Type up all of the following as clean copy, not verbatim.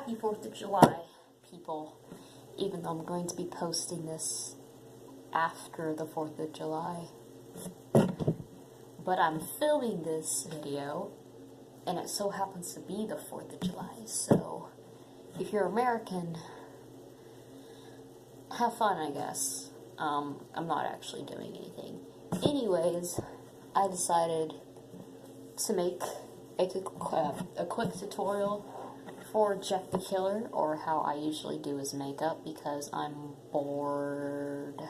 Happy 4th of July, people, even though I'm going to be posting this after the 4th of July. But I'm filming this video, and it so happens to be the 4th of July, so if you're American, have fun, I guess. I'm not actually doing anything. Anyways, I decided to make a quick tutorial for Jeff the Killer, or how I usually do his makeup, because I'm bored.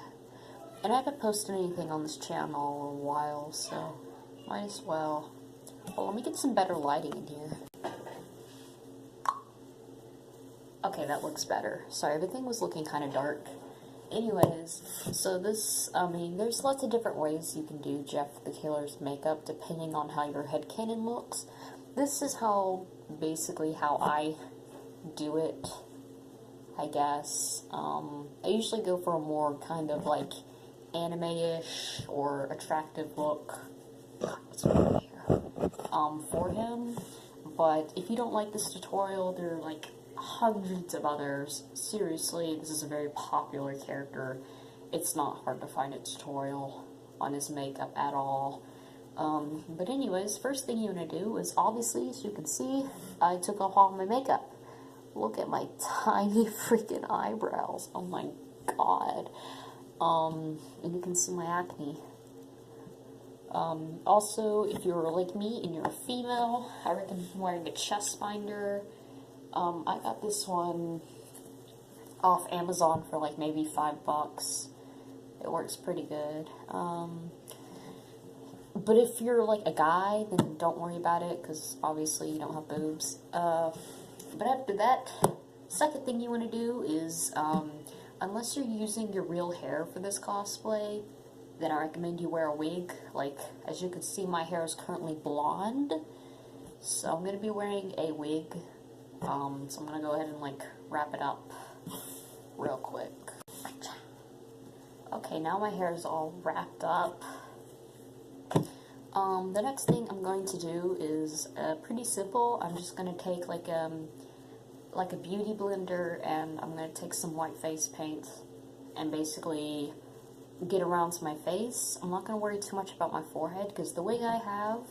And I haven't posted anything on this channel in a while, so might as well. Well, let me get some better lighting in here. Okay, that looks better. Sorry, everything was looking kind of dark. Anyways, so this, there's lots of different ways you can do Jeff the Killer's makeup depending on how your headcanon looks. This is basically how I do it, I guess. I usually go for a more kind of like anime-ish or attractive look for him. But if you don't like this tutorial, there are like hundreds of others. Seriously, this is a very popular character. It's not hard to find a tutorial on his makeup at all. But anyways, first thing you want to do is, obviously, as you can see, I took off all my makeup. Look at my tiny freaking eyebrows. Oh my god. And you can see my acne. Also, if you're like me and you're a female, I recommend wearing a chest binder. I got this one off Amazon for like maybe $5. It works pretty good. But if you're like a guy, then don't worry about it, because obviously you don't have boobs. But after that, second thing you want to do is, unless you're using your real hair for this cosplay, then I recommend you wear a wig. Like, as you can see, my hair is currently blonde, so I'm going to be wearing a wig. So I'm going to go ahead and like wrap it up real quick. Okay, now my hair is all wrapped up. The next thing I'm going to do is pretty simple. I'm just going to take like a beauty blender, and I'm going to take some white face paint and basically get around to my face. I'm not going to worry too much about my forehead, because the wig I have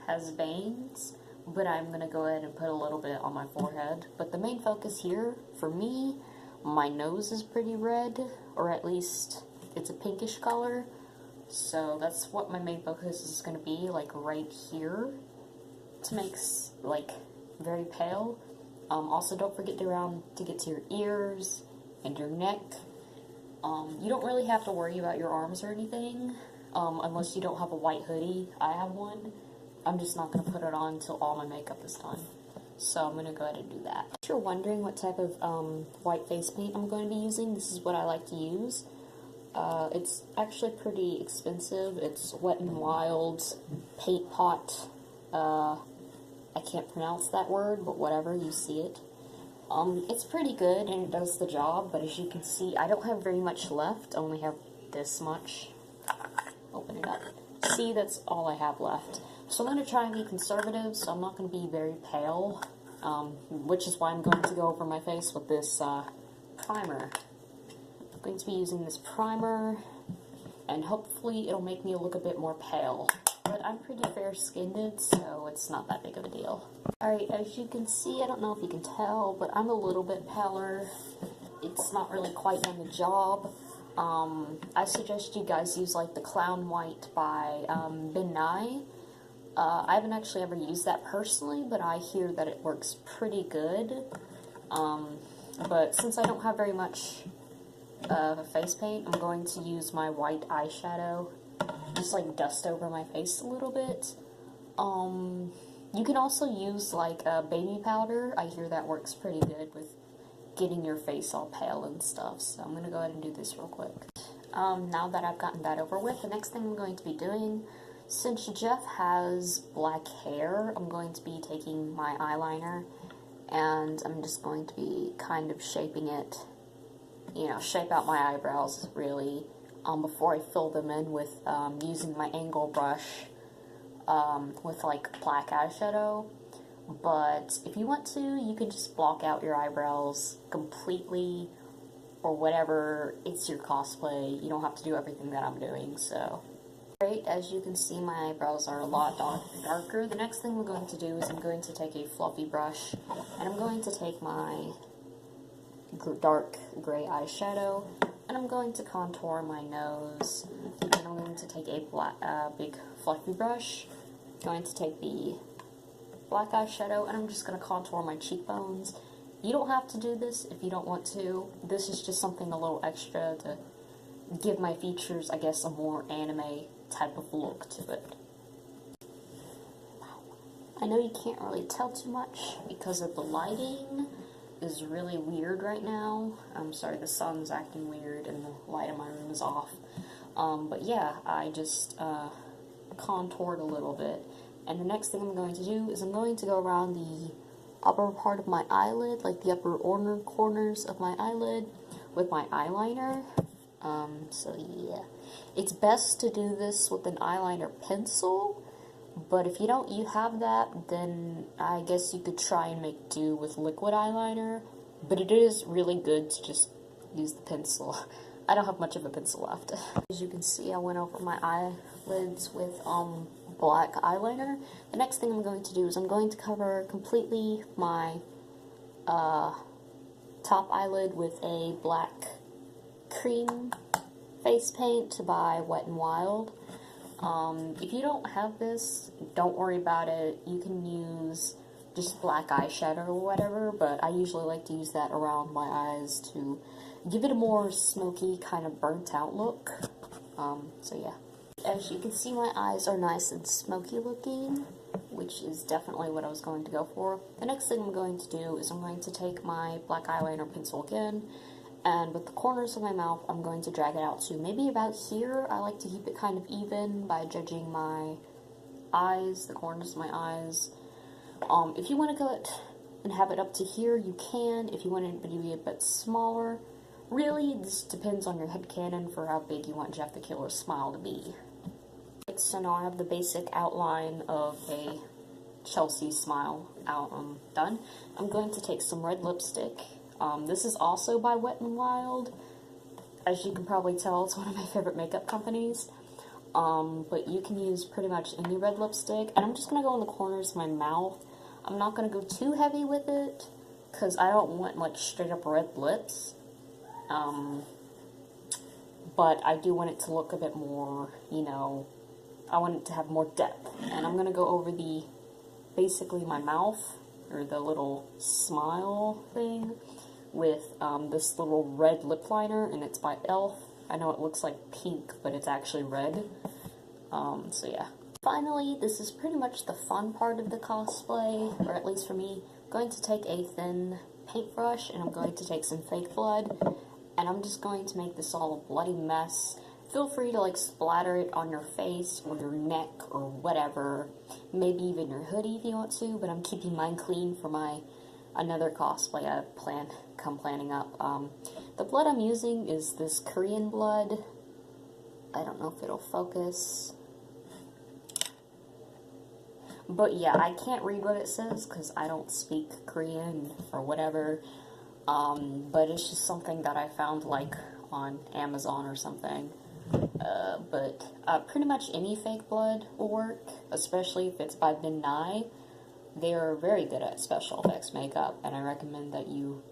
has veins, but I'm going to go ahead and put a little bit on my forehead. But the main focus here, for me, my nose is pretty red, or at least it's a pinkish color. So that's what my main focus is going to be, like right here, to make like very pale. Also, don't forget to get to your ears and your neck. You don't really have to worry about your arms or anything, unless you don't have a white hoodie. I have one. I'm just not going to put it on until all my makeup is done. So I'm going to go ahead and do that. If you're wondering what type of white face paint I'm going to be using, this is what I like to use. It's actually pretty expensive. It's Wet n Wild's Paint Pot. I can't pronounce that word, but whatever, you see it. It's pretty good, and it does the job, but as you can see, I don't have very much left. I only have this much. Open it up. See, that's all I have left. So I'm going to try and be conservative, so I'm not going to be very pale, which is why I'm going to go over my face with this primer. I'm going to be using this primer, and hopefully it'll make me look a bit more pale. But I'm pretty fair-skinned, so it's not that big of a deal. Alright, as you can see, I don't know if you can tell, but I'm a little bit paler. It's not really quite done the job. I suggest you guys use like the Clown White by Ben Nye. I haven't actually ever used that personally, but I hear that it works pretty good. But since I don't have very much face paint, I'm going to use my white eyeshadow. Just like dust over my face a little bit. You can also use like baby powder. I hear that works pretty good with getting your face all pale and stuff. So I'm going to go ahead and do this real quick. Now that I've gotten that over with, the next thing I'm going to be doing, since Jeff has black hair, I'm going to be taking my eyeliner, and I'm just going to be kind of shaping it, shape out my eyebrows, really, before I fill them in with, using my angle brush, with, like, black eyeshadow. but if you want to, you can just block out your eyebrows completely or whatever. It's your cosplay. You don't have to do everything that I'm doing, so. Great, as you can see, my eyebrows are a lot darker. The next thing we're going to do is I'm going to take a fluffy brush, and I'm going to take my dark gray eyeshadow, and I'm going to contour my nose, and I'm going to take a big fluffy brush, going to take the black eyeshadow, and I'm just going to contour my cheekbones. You don't have to do this if you don't want to. This is just something a little extra to give my features, I guess, a more anime type of look to it. I know you can't really tell too much because of the lighting is really weird right now. I'm sorry, the sun's acting weird and the light in my room is off. But yeah, I just contoured a little bit. And the next thing I'm going to do is I'm going to go around the upper part of my eyelid, like the upper corners of my eyelid, with my eyeliner. So yeah, it's best to do this with an eyeliner pencil, but if you have that, then I guess you could try and make do with liquid eyeliner, but it is really good to just use the pencil. I don't have much of a pencil left. As you can see, I went over my eyelids with black eyeliner. The next thing I'm going to do is I'm going to cover completely my top eyelid with a black cream face paint by Wet n Wild. If you don't have this, don't worry about it. You can use just black eyeshadow or whatever, but I usually like to use that around my eyes to give it a more smoky, kind of burnt out look. So yeah. As you can see, my eyes are nice and smoky looking, which is definitely what I was going to go for. The next thing I'm going to do is I'm going to take my black eyeliner pencil again, and with the corners of my mouth, I'm going to drag it out to maybe about here. I like to keep it kind of even by judging my eyes, the corners of my eyes. If you want to cut and have it up to here, you can. If you want it to be a bit smaller, really, this depends on your headcanon for how big you want Jeff the Killer's smile to be. So now I have the basic outline of a Chelsea smile done. I'm going to take some red lipstick. This is also by Wet n Wild. As you can probably tell, it's one of my favorite makeup companies. But you can use pretty much any red lipstick. And I'm just going to go in the corners of my mouth. I'm not going to go too heavy with it, because I don't want, like, straight up red lips. But I do want it to look a bit more, you know, I want it to have more depth. And I'm going to go over basically my mouth, or the little smile thing, with this little red lip liner, and it's by e.l.f. I know it looks like pink, but it's actually red. So yeah. Finally, this is pretty much the fun part of the cosplay, or at least for me. I'm going to take a thin paintbrush, and I'm going to take some fake blood, and I'm just going to make this all a bloody mess. Feel free to, like, splatter it on your face or your neck or whatever. Maybe even your hoodie if you want to, but I'm keeping mine clean for my another cosplay I come planning up. The blood I'm using is this Korean blood. I don't know if it'll focus. But yeah, I can't read what it says because I don't speak Korean or whatever. But it's just something that I found, like, on Amazon or something. But pretty much any fake blood will work, especially if it's by Ben Nye. They are very good at special effects makeup, and I recommend that you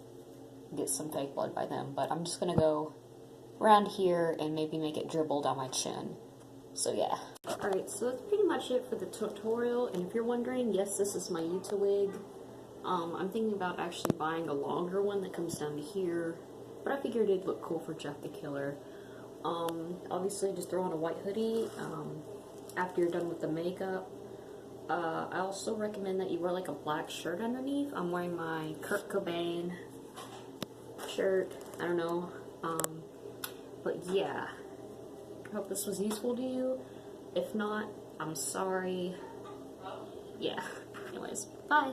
get some fake blood by them. But I'm just going to go around here and maybe make it dribble down my chin. So yeah. Alright, so that's pretty much it for the tutorial, and if you're wondering, yes, this is my Utah wig. I'm thinking about actually buying a longer one that comes down to here, but I figured it'd look cool for Jeff the Killer. Obviously just throw on a white hoodie after you're done with the makeup. I also recommend that you wear like a black shirt underneath. I'm wearing my Kurt Cobain shirt, I don't know, but yeah, I hope this was useful to you. If not, I'm sorry. Yeah, anyways, bye.